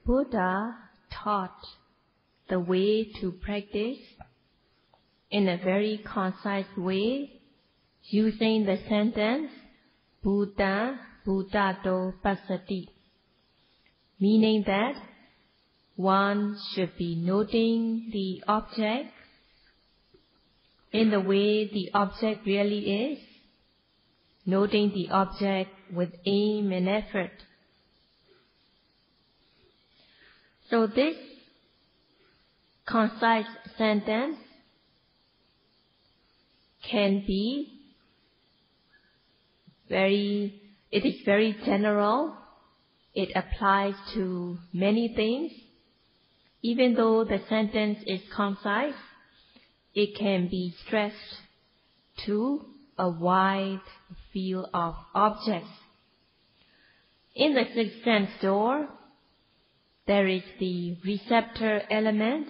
Buddha taught the way to practice in a very concise way using the sentence Buddha Buddhato Passati, meaning that one should be noting the object in the way the object really is, noting the object with aim and effort. So this concise sentence can be it is very general. It applies to many things. Even though the sentence is concise, it can be stretched to a wide field of objects. In the sixth sense door, there is the receptor element,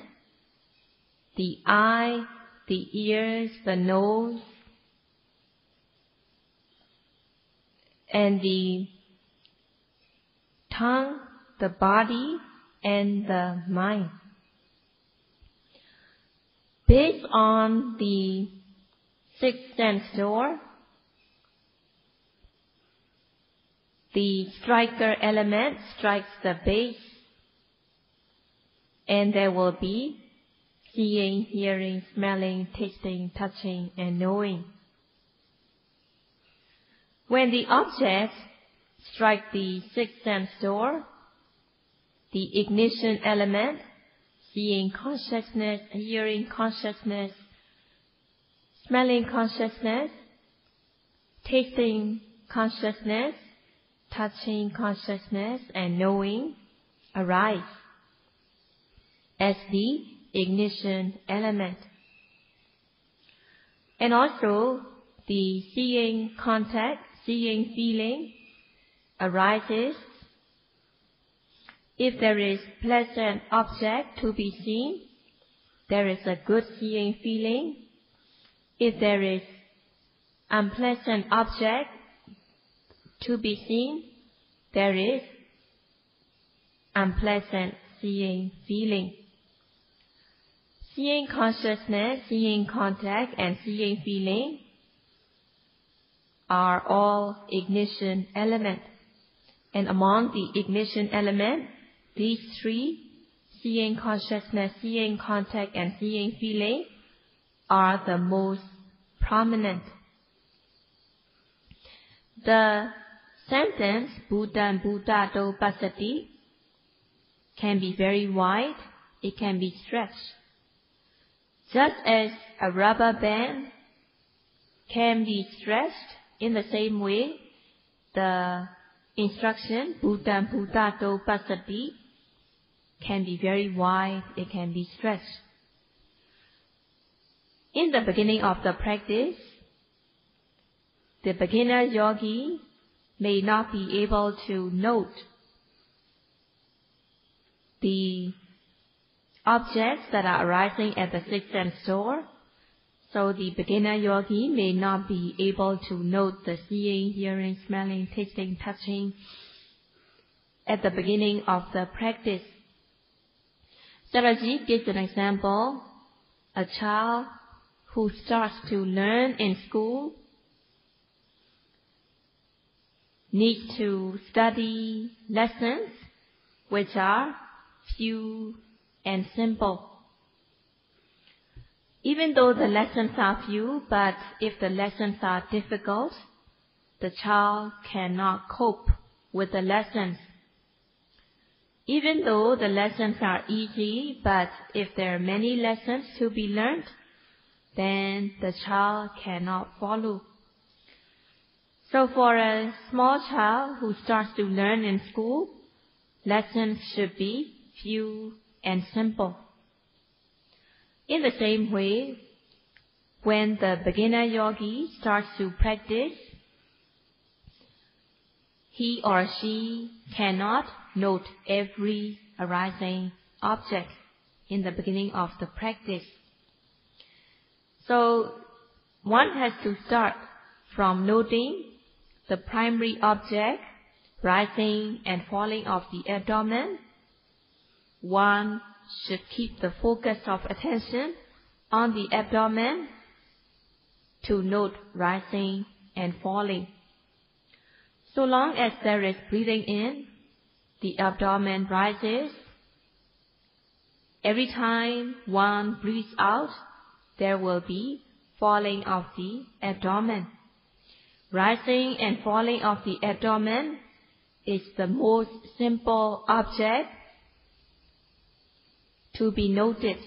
the eye, the ears, the nose, and the tongue, the body, and the mind. Based on the sixth sense door, the striker element strikes the base, and there will be seeing, hearing, smelling, tasting, touching, and knowing. When the objects strike the sixth sense door, the ignition element, seeing consciousness, hearing consciousness, smelling consciousness, tasting consciousness, touching consciousness, and knowing arise as the ignition element. And also the seeing contact, seeing feeling arises. If there is pleasant object to be seen, there is a good seeing feeling. If there is unpleasant object to be seen, there is unpleasant seeing feeling. Seeing consciousness, seeing contact, and seeing feeling are all ignition elements. And among the ignition elements, these three, seeing consciousness, seeing contact, and seeing feeling, are the most prominent. The sentence Buddha Buddhato Passati can be very wide, it can be stretched. Just as a rubber band can be stretched, in the same way, the instruction Buddha Buddhato Passati can be very wide, it can be stretched. In the beginning of the practice, the beginner yogi may not be able to note the objects that are arising at the sixth sense door. So the beginner yogi may not be able to note the seeing, hearing, smelling, tasting, touching at the beginning of the practice. Saraji gives an example. A child who starts to learn in school needs to study lessons which are few and simple. Even though the lessons are few, but if the lessons are difficult, the child cannot cope with the lessons. Even though the lessons are easy, but if there are many lessons to be learned, then the child cannot follow. So for a small child who starts to learn in school, lessons should be few and simple. In the same way, when the beginner yogi starts to practice, he or she cannot note every arising object in the beginning of the practice. So one has to start from noting the primary object rising and falling of the abdomen, one should keep the focus of attention on the abdomen to note rising and falling. So long as there is breathing in, the abdomen rises. Every time one breathes out, there will be falling of the abdomen. Rising and falling of the abdomen is the most simple object to be noted,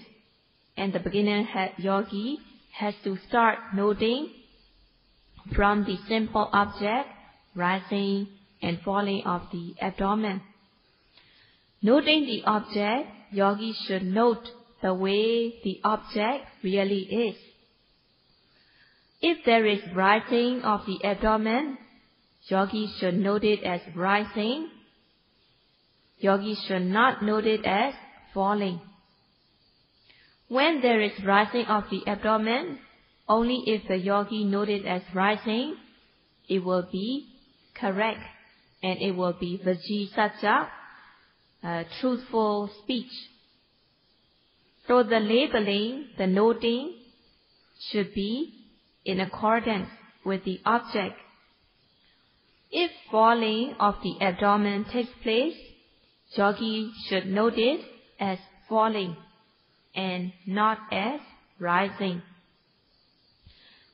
and the beginner yogi has to start noting from the simple object rising and falling of the abdomen. Noting the object, yogi should note the way the object really is. If there is rising of the abdomen, yogi should note it as rising. Yogi should not note it as falling. When there is rising of the abdomen, only if the yogi note it as rising, it will be correct, and it will be vajjisaja, truthful speech. So the labeling, the noting, should be in accordance with the object. If falling of the abdomen takes place, yogi should note it as falling and not as rising.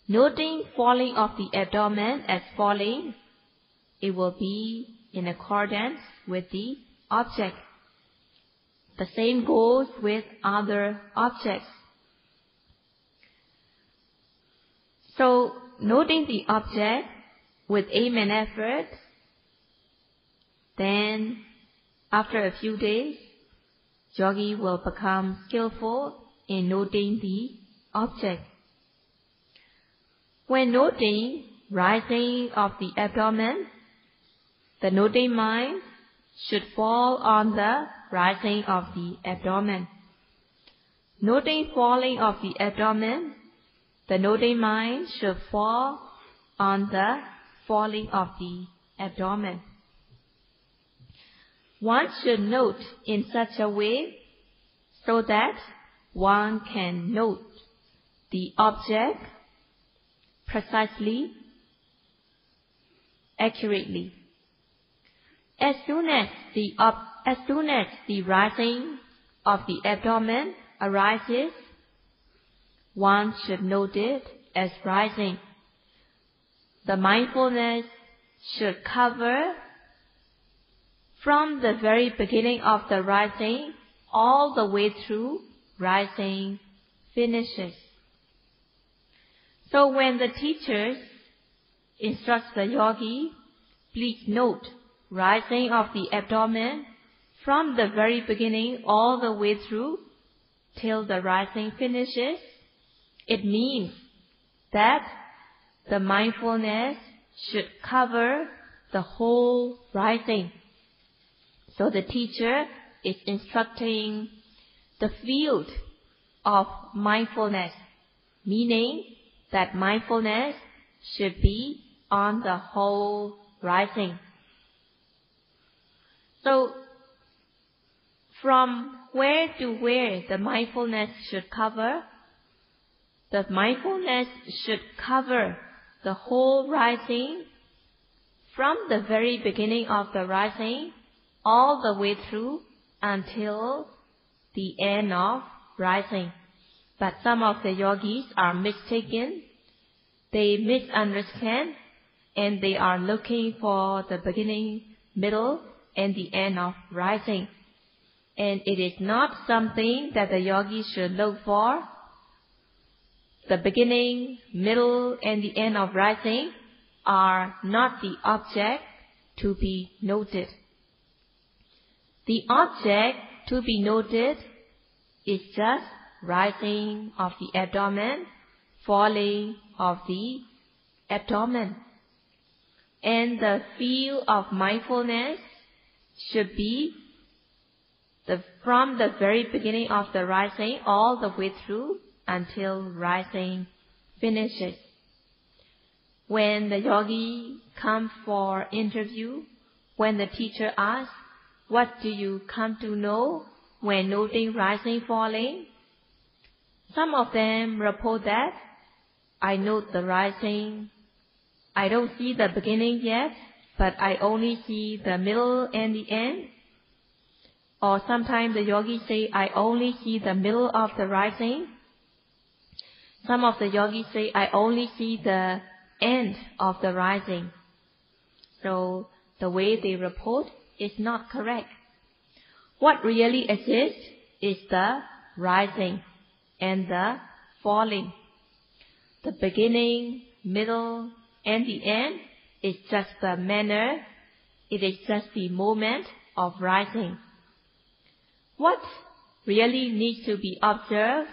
Noting falling of the abdomen as falling, it will be in accordance with the object. The same goes with other objects. So, noting the object with aim and effort, then after a few days, yogi will become skillful in noting the object. When noting rising of the abdomen, the noting mind should fall on the rising of the abdomen. Noting falling of the abdomen, the noting mind should fall on the falling of the abdomen. One should note in such a way so that one can note the object precisely, accurately. As soon as the rising of the abdomen arises, one should note it as rising. The mindfulness should cover from the very beginning of the rising all the way through rising finishes. So when the teachers instruct the yogi, please note rising of the abdomen from the very beginning all the way through till the rising finishes, it means that the mindfulness should cover the whole rising. So the teacher is instructing the field of mindfulness, meaning that mindfulness should be on the whole rising. So, from where to where the mindfulness should cover? The mindfulness should cover the whole rising from the very beginning of the rising all the way through until the end of rising. But some of the yogis are mistaken. They misunderstand and they are looking for the beginning, middle, and the end of rising. And it is not something that the yogi should look for. The beginning, middle, and the end of rising are not the object to be noted. The object to be noted is just rising of the abdomen, falling of the abdomen. And the field of mindfulness should be from the very beginning of the rising all the way through until rising finishes. When the yogi comes for interview, when the teacher asks, "What do you come to know?" when noting rising, falling. Some of them report that I note the rising. I don't see the beginning yet, but I only see the middle and the end. Or sometimes the yogis say, I only see the middle of the rising. Some of the yogis say, I only see the end of the rising. So the way they report is not correct. What really exists is the rising and the falling. The beginning, middle, and the end is just the manner. It is just the moment of rising. What really needs to be observed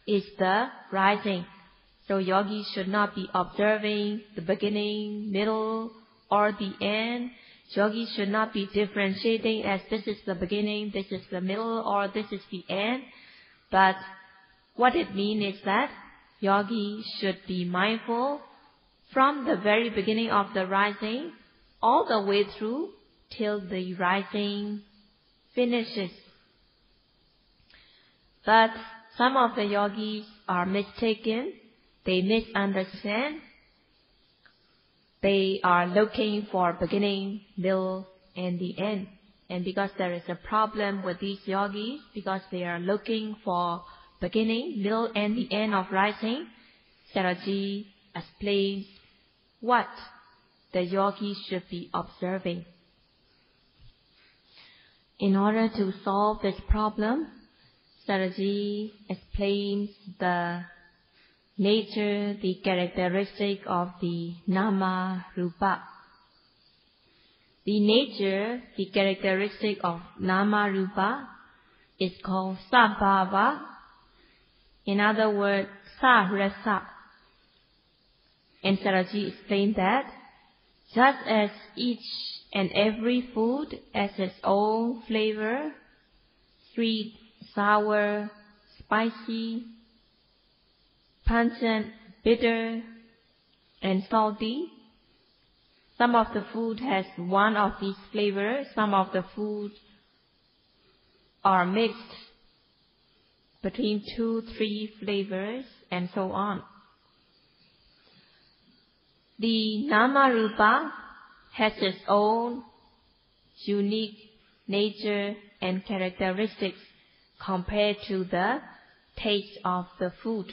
is the rising. So yogis should not be observing the beginning, middle, or the end. Yogis should not be differentiating as this is the beginning, this is the middle, or this is the end. But what it means is that yogis should be mindful from the very beginning of the rising all the way through till the rising finishes. But some of the yogis are mistaken. They misunderstand. They are looking for beginning, middle, and the end. And because there is a problem with these yogis, because they are looking for beginning, middle, and the end of rising, Sayadaw explains what the yogis should be observing. In order to solve this problem, Sayadaw explains the nature, the characteristic of the nama rupa. The nature, the characteristic of nama rupa is called Sabhava. In other words, Sarasa. And Sayadaw explained that just as each and every food has its own flavor, sweet, sour, spicy, pungent, bitter, and salty. Some of the food has one of these flavors. Some of the food are mixed between 2-3 flavors, and so on. The nama rupa has its own unique nature and characteristics compared to the taste of the food.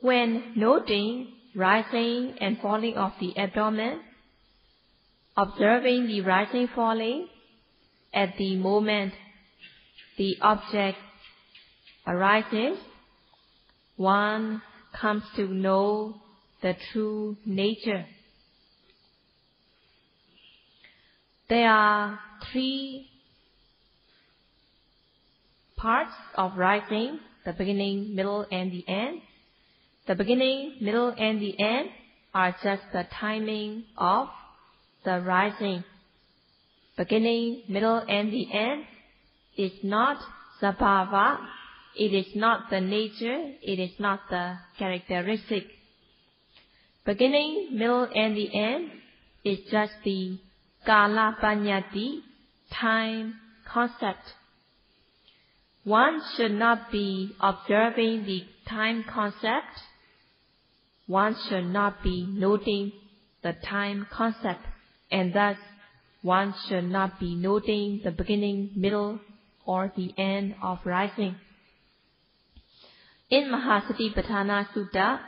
When noting rising and falling of the abdomen, observing the rising falling, at the moment the object arises, one comes to know the true nature. There are 3 parts of rising, the beginning, middle, and the end. The beginning, middle, and the end are just the timing of the rising. Beginning, middle, and the end is not Sabhava. It is not the nature. It is not the characteristic. Beginning, middle, and the end is just the Kala Panyati, time concept. One should not be observing the time concept. One should not be noting the time concept, and thus one should not be noting the beginning, middle, or the end of rising. In Mahasatipatthana Sutta,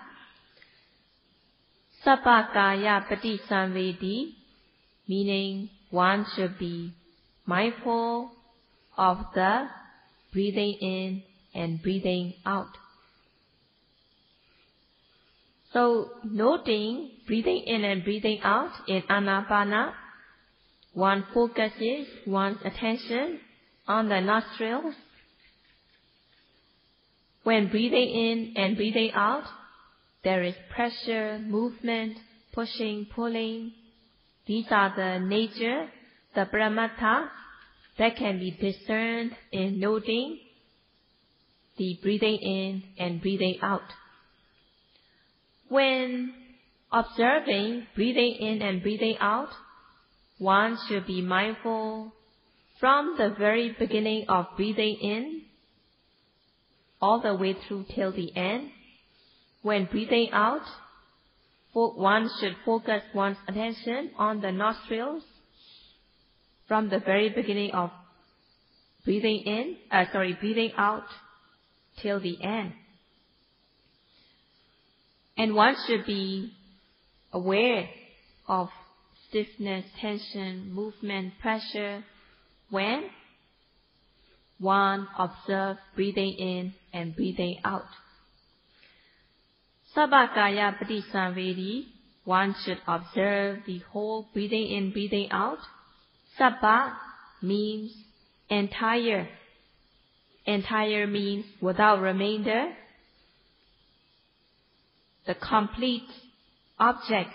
Sappakaya Patisamvedi, meaning one should be mindful of the breathing in and breathing out. So, noting breathing in and breathing out in Anapana, one focuses one's attention on the nostrils. When breathing in and breathing out, there is pressure, movement, pushing, pulling. These are the nature, the paramattha, that can be discerned in noting the breathing in and breathing out. When observing breathing in and breathing out, one should be mindful from the very beginning of breathing in, all the way through till the end. When breathing out, one should focus one's attention on the nostrils from the very beginning of breathing out till the end. And one should be aware of stiffness, tension, movement, pressure when one observes breathing in and breathing out. Sabbakaya patisamvedi, one should observe the whole breathing in, breathing out. Sabba means entire. Entire means without remainder. The complete object,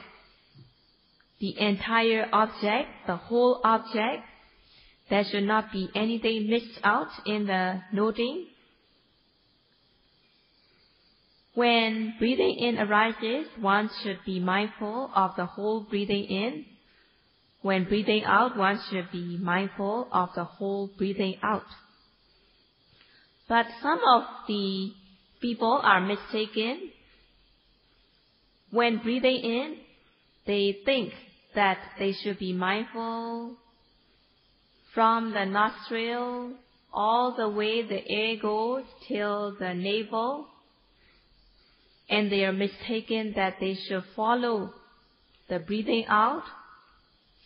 the entire object, the whole object. There should not be anything missed out in the noting. When breathing in arises, one should be mindful of the whole breathing in. When breathing out, one should be mindful of the whole breathing out. But some of the people are mistaken. When breathing in, they think that they should be mindful from the nostril all the way the air goes till the navel. And they are mistaken that they should follow the breathing out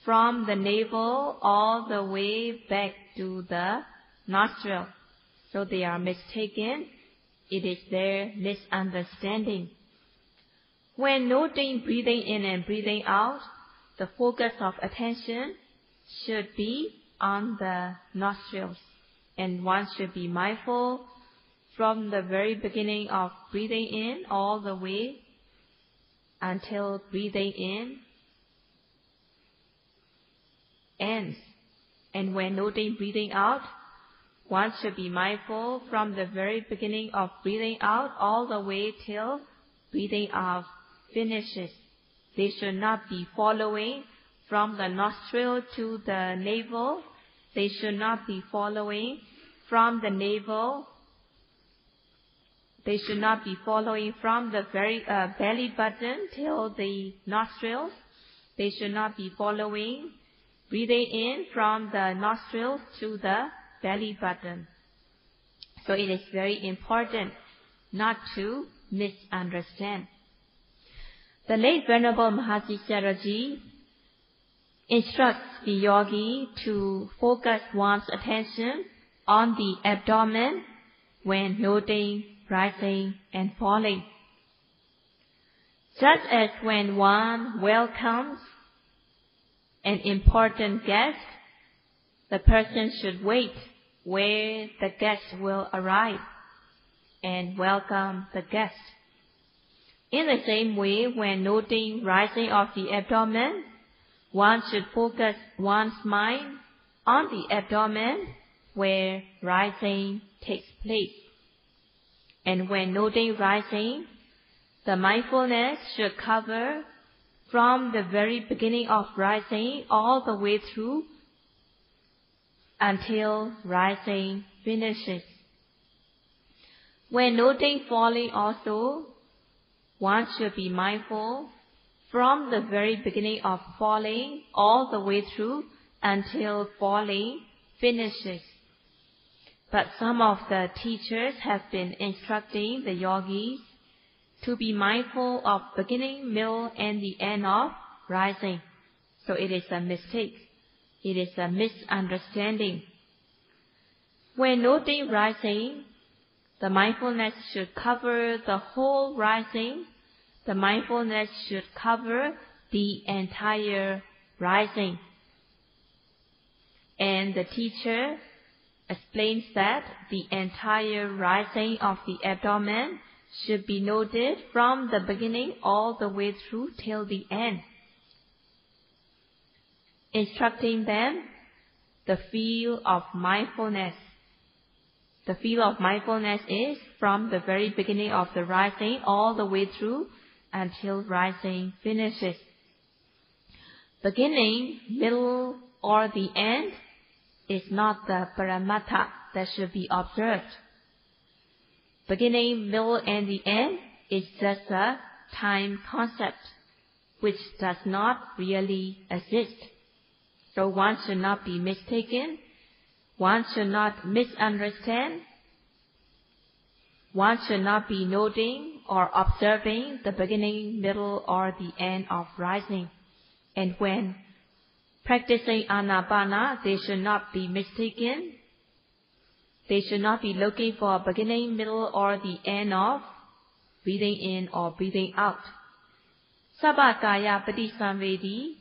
from the navel all the way back to the nostril. So they are mistaken. It is their misunderstanding. When noting breathing in and breathing out, the focus of attention should be on the nostrils. And one should be mindful from the very beginning of breathing in all the way until breathing in ends. And when noting breathing out, one should be mindful from the very beginning of breathing out all the way till breathing out finishes. They should not be following from the nostril to the navel. They should not be following from the navel. They should not be following from the very belly button till the nostrils. They should not be following breathing in from the nostrils to the belly button. So it is very important not to misunderstand. The late Venerable Mahasi Sayadaw instructs the yogi to focus one's attention on the abdomen when noting rising and falling. Just as when one welcomes an important guest, the person should wait where the guest will arrive and welcome the guest. In the same way, when noting rising of the abdomen, one should focus one's mind on the abdomen where rising takes place. And when noting rising, the mindfulness should cover from the very beginning of rising all the way through until rising finishes. When noting falling also, one should be mindful from the very beginning of falling all the way through until falling finishes. But some of the teachers have been instructing the yogis to be mindful of beginning, middle, and the end of rising. So it is a mistake. It is a misunderstanding. When noting rising, the mindfulness should cover the whole rising. The mindfulness should cover the entire rising. And the teacher explains that the entire rising of the abdomen should be noted from the beginning all the way through till the end. Instructing them the field of mindfulness. The field of mindfulness is from the very beginning of the rising all the way through until rising finishes. Beginning, middle, or the end is not the Paramattha that should be observed. Beginning, middle, and the end is just a time concept, which does not really exist. So one should not be mistaken, one should not misunderstand, one should not be noting or observing the beginning, middle, or the end of rising. And when practicing Anapana, they should not be mistaken. They should not be looking for a beginning, middle, or the end of breathing in or breathing out. Sabhakaya Padisamvedi,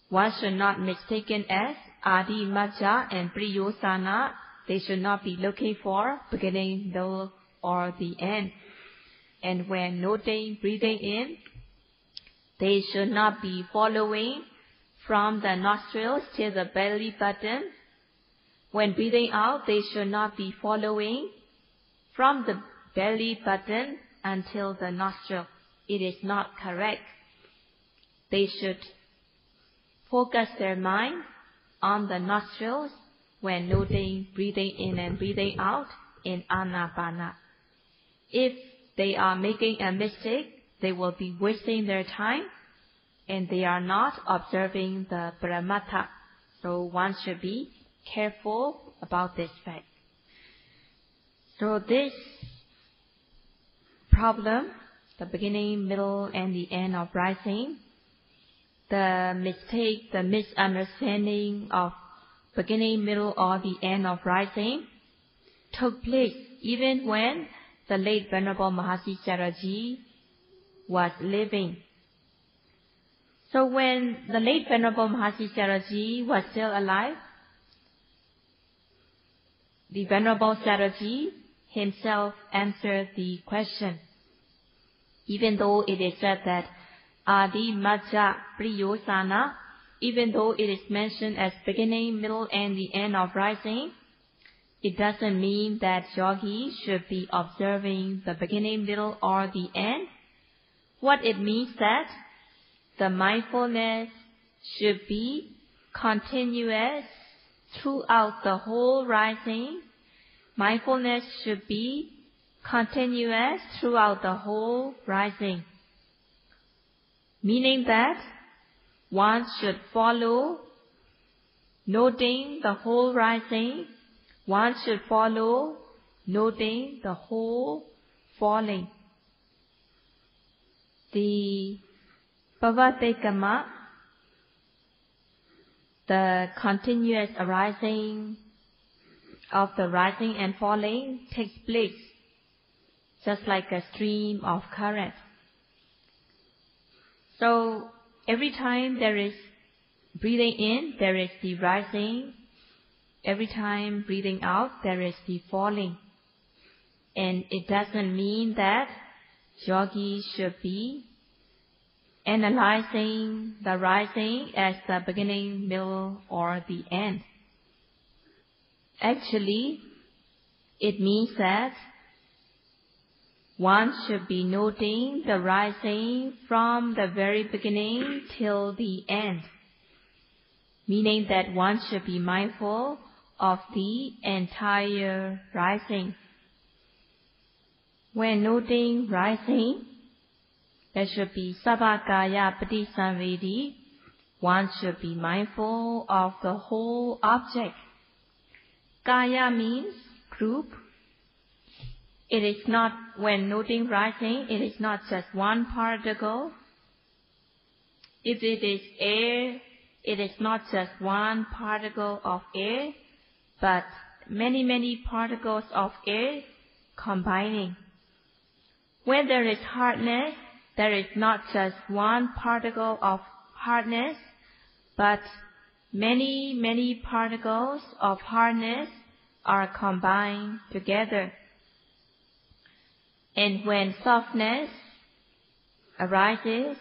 one should not mistaken as Adi, Majja, and Priyosana. They should not be looking for beginning, middle, or the end. And when noting breathing in, they should not be following from the nostrils to the belly button. When breathing out, they should not be following from the belly button until the nostril. It is not correct. They should focus their mind on the nostrils when noting breathing in and breathing out in Anapana. If they are making a mistake, they will be wasting their time and they are not observing the Paramattha. So one should be careful about this fact. So this problem, the beginning, middle, and the end of rising, the mistake, the misunderstanding of beginning, middle, or the end of rising took place even when the late Venerable Mahasi Sayadaw was living. So when the late Venerable Mahasi Sayadaw was still alive, the Venerable Sayadaw himself answered the question. Even though it is said that Adi, Majja, Priyosana, even though it is mentioned as beginning, middle, and the end of rising, it doesn't mean that yogi should be observing the beginning, middle, or the end. What it means that the mindfulness should be continuous throughout the whole rising. Mindfulness should be continuous throughout the whole rising. Meaning that one should follow noting the whole rising. One should follow noting the whole falling. The Pavatekama, the continuous arising of the rising and falling, takes place just like a stream of current. So every time there is breathing in, there is the rising. Every time breathing out, there is the falling. And it doesn't mean that yogi should be analyzing the rising as the beginning, middle, or the end. Actually, it means that one should be noting the rising from the very beginning till the end. Meaning that one should be mindful of the entire rising. When noting rising, there should be Sabhakaya Padisamvedi. One should be mindful of the whole object. Kaya means group. It is not, when noting rising, it is not just one particle. If it is air, it is not just one particle of air, but many particles of air combining. When there is hardness, there is not just one particle of hardness, but many particles of hardness are combined together. And when softness arises,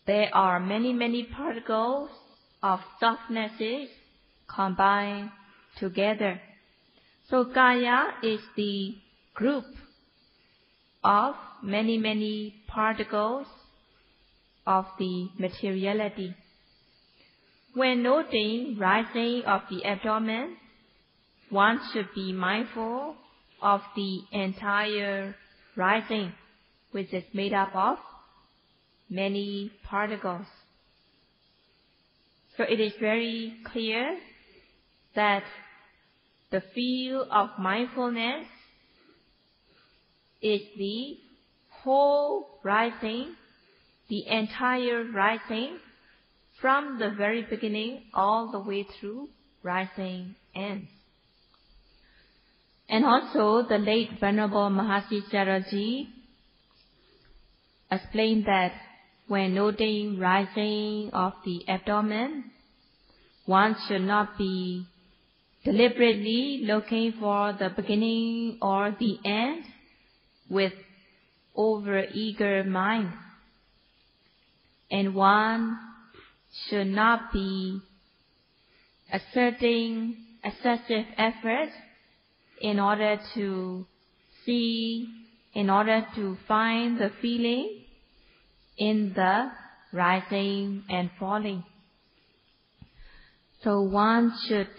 there are many particles of softnesses combined together. So Kaya is the group of many particles of the materiality. When noting rising of the abdomen, one should be mindful of the entire rising, which is made up of many particles. So it is very clear that the field of mindfulness is the whole rising, the entire rising, from the very beginning all the way through rising ends. And also the late Venerable Mahasi Sayadaw explained that when noting rising of the abdomen, one should not be deliberately looking for the beginning or the end with over-eager mind. And one should not be exerting excessive effort in order to see, in order to find the feeling in the rising and falling. So one should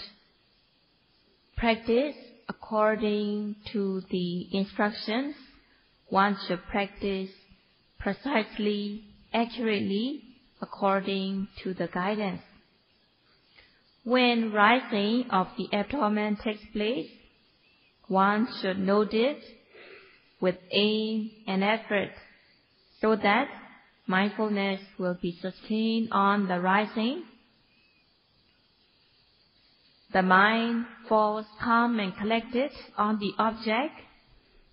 practice according to the instructions. One should practice precisely, accurately, according to the guidance. When rising of the abdomen takes place, one should note it with aim and effort so that mindfulness will be sustained on the rising. The mind falls calm and collected on the object,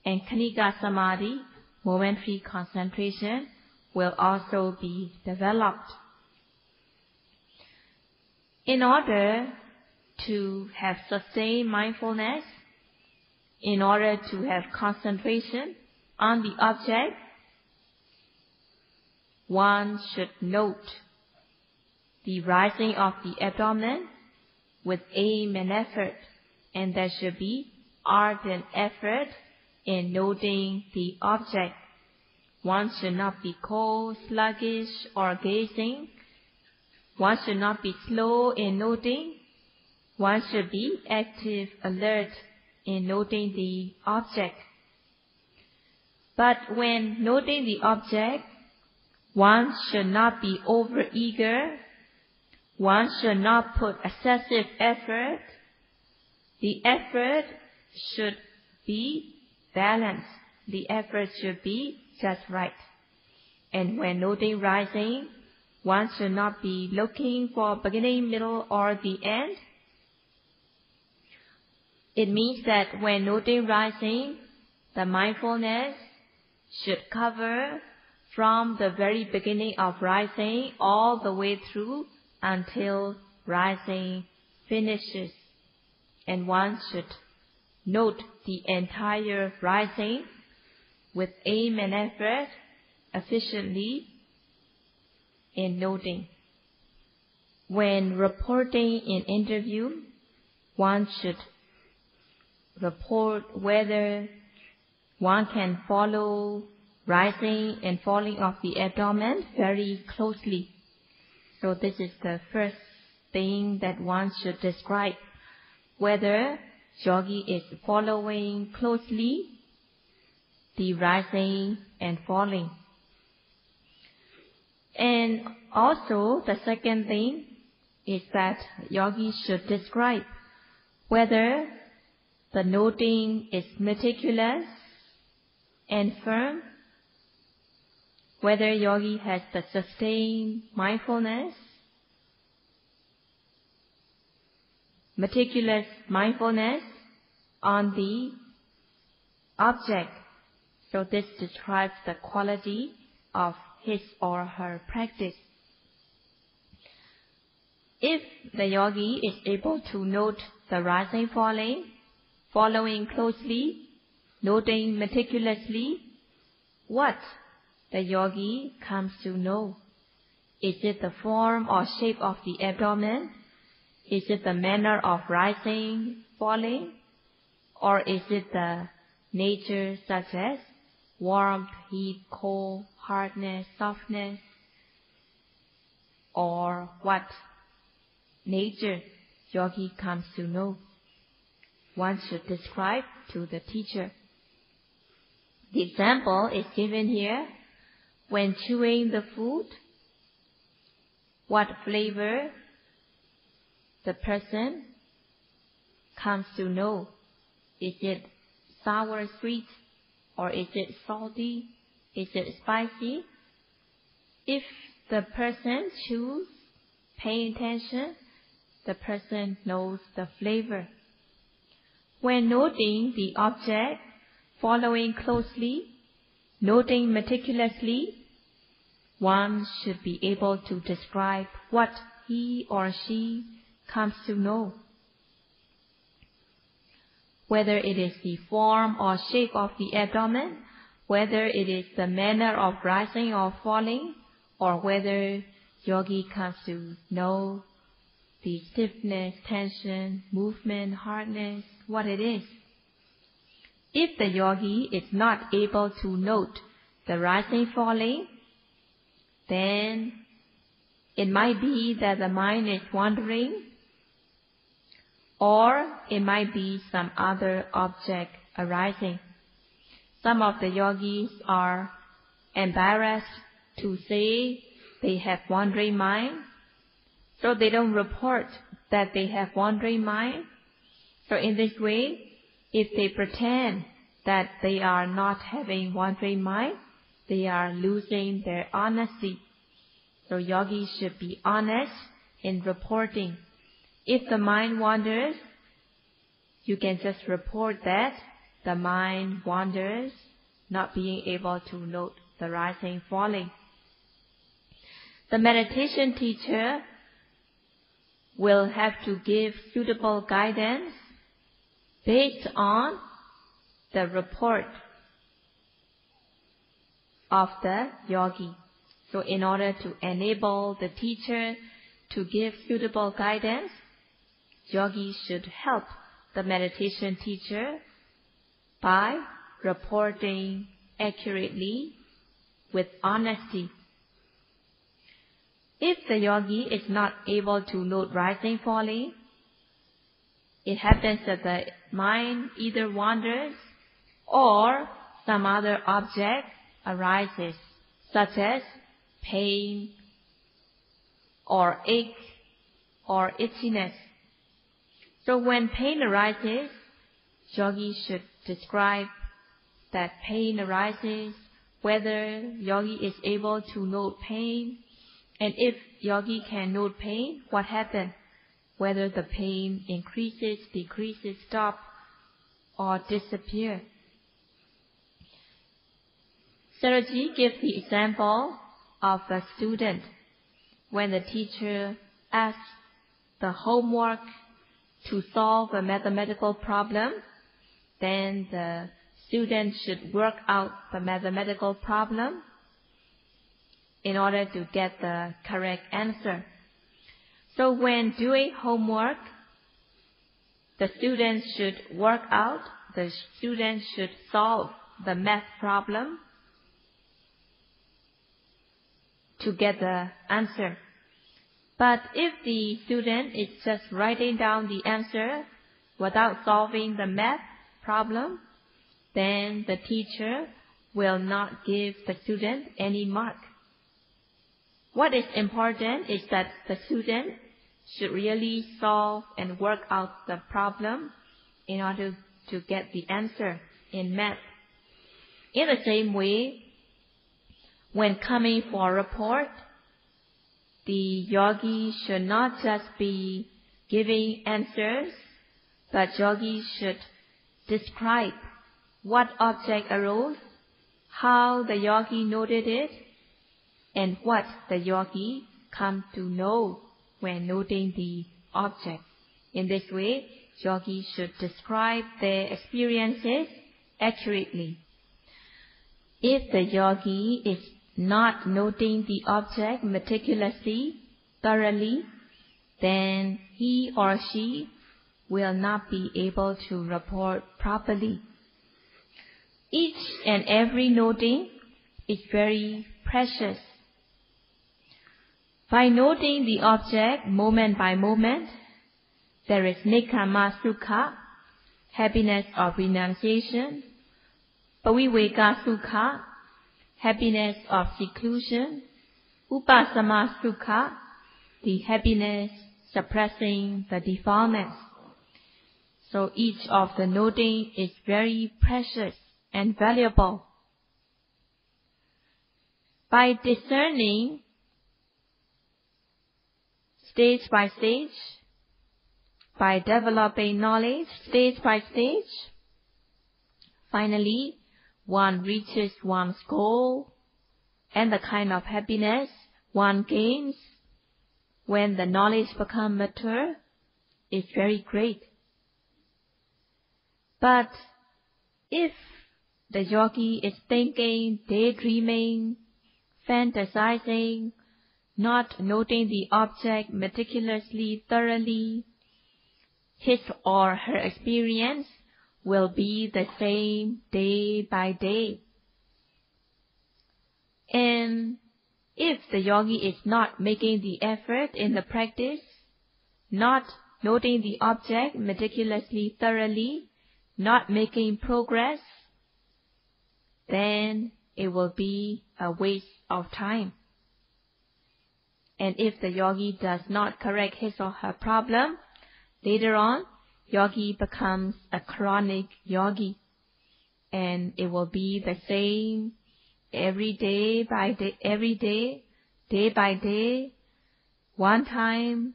and Khanika Samadhi, momentary concentration, will also be developed. In order to have sustained mindfulness, in order to have concentration on the object, one should note the rising of the abdomen with aim and effort, and there should be ardent effort in noting the object. One should not be cold, sluggish, or gazing. One should not be slow in noting. One should be active, alert in noting the object. But when noting the object, one should not be over-eager. One should not put excessive effort. The effort should be balanced. The effort should be just right. And when noting rising, one should not be looking for beginning, middle, or the end. It means that when noting rising, the mindfulness should cover from the very beginning of rising all the way through until rising finishes. And one should note the entire rising with aim and effort efficiently in noting. When reporting in interview, one should report whether one can follow rising and falling of the abdomen very closely. So this is the first thing that one should describe, whether yogi is following closely the rising and falling. And also the second thing is that yogi should describe whether the noting is meticulous and firm, whether yogi has the sustained mindfulness, meticulous mindfulness on the object. So this describes the quality of his or her practice. If the yogi is able to note the rising, falling, following closely, noting meticulously, what the yogi comes to know? Is it the form or shape of the abdomen? Is it the manner of rising, falling? Or is it the nature such as warmth, heat, cold, hardness, softness? Or what? nature yogi comes to know. One should describe to the teacher. The example is given here. When chewing the food, what flavor the person comes to know. Is it sour, sweet, or is it salty? Is it spicy? If the person chews, pay attention, the person knows the flavor. When noting the object, following closely, noting meticulously, one should be able to describe what he or she comes to know. Whether it is the form or shape of the abdomen, whether it is the manner of rising or falling, or whether yogi comes to know the stiffness, tension, movement, hardness, what it is. If the yogi is not able to note the rising, falling, then it might be that the mind is wandering, or it might be some other object arising. Some of the yogis are embarrassed to say they have wandering mind, so they don't report that they have wandering mind. So in this way, if they pretend that they are not having wandering mind, they are losing their honesty. So yogis should be honest in reporting. If the mind wanders, you can just report that the mind wanders, not being able to note the rising, falling. The meditation teacher will have to give suitable guidance based on the report of the yogi. So in order to enable the teacher to give suitable guidance, yogi should help the meditation teacher by reporting accurately with honesty. If the yogi is not able to note rising, falling, it happens that the mind either wanders or some other object arises, such as pain or ache or itchiness. So when pain arises, yogi should describe that pain arises, whether yogi is able to note pain, and if yogi can note pain, what happened? Whether the pain increases, decreases, stops, or disappears. Sayadaw gives the example of a student. When the teacher asks the homework to solve a mathematical problem, then the student should work out the mathematical problem in order to get the correct answer. So when doing homework, the student should work out, the student should solve the math problem to get the answer. But if the student is just writing down the answer without solving the math problem, then the teacher will not give the student any mark. What is important is that the student should really solve and work out the problem in order to get the answer in math. In the same way, when coming for a report, the yogi should not just be giving answers, but yogi should describe what object arose, how the yogi noted it, and what the yogi come to know when noting the object. In this way, yogis should describe their experiences accurately. If the yogi is not noting the object meticulously, thoroughly, then he or she will not be able to report properly. Each and every noting is very precious. By noting the object moment by moment, there is Nekkhamma Sukha, happiness of renunciation, Paviveka Sukha, happiness of seclusion, Upasama Sukha, the happiness suppressing the defilements. So each of the noting is very precious and valuable. By discerning stage by stage, by developing knowledge stage by stage, finally one reaches one's goal, and the kind of happiness one gains when the knowledge becomes mature is very great. But if the yogi is thinking, daydreaming, fantasizing, not noting the object meticulously, thoroughly, his or her experience will be the same day by day. And if the yogi is not making the effort in the practice, not noting the object meticulously, thoroughly, not making progress, then it will be a waste of time. And if the yogi does not correct his or her problem, later on, yogi becomes a chronic yogi. And it will be the same every day by day, day by day, one time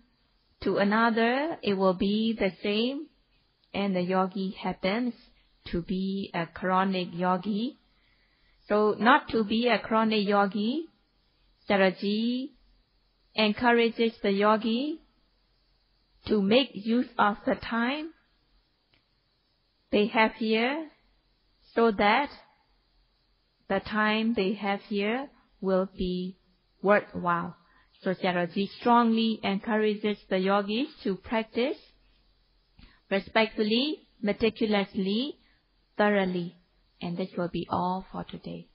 to another, it will be the same. And the yogi happens to be a chronic yogi. So not to be a chronic yogi, Sayadaw encourages the yogi to make use of the time they have here, so that the time they have here will be worthwhile. So Sayadaw strongly encourages the yogis to practice respectfully, meticulously, thoroughly. And this will be all for today.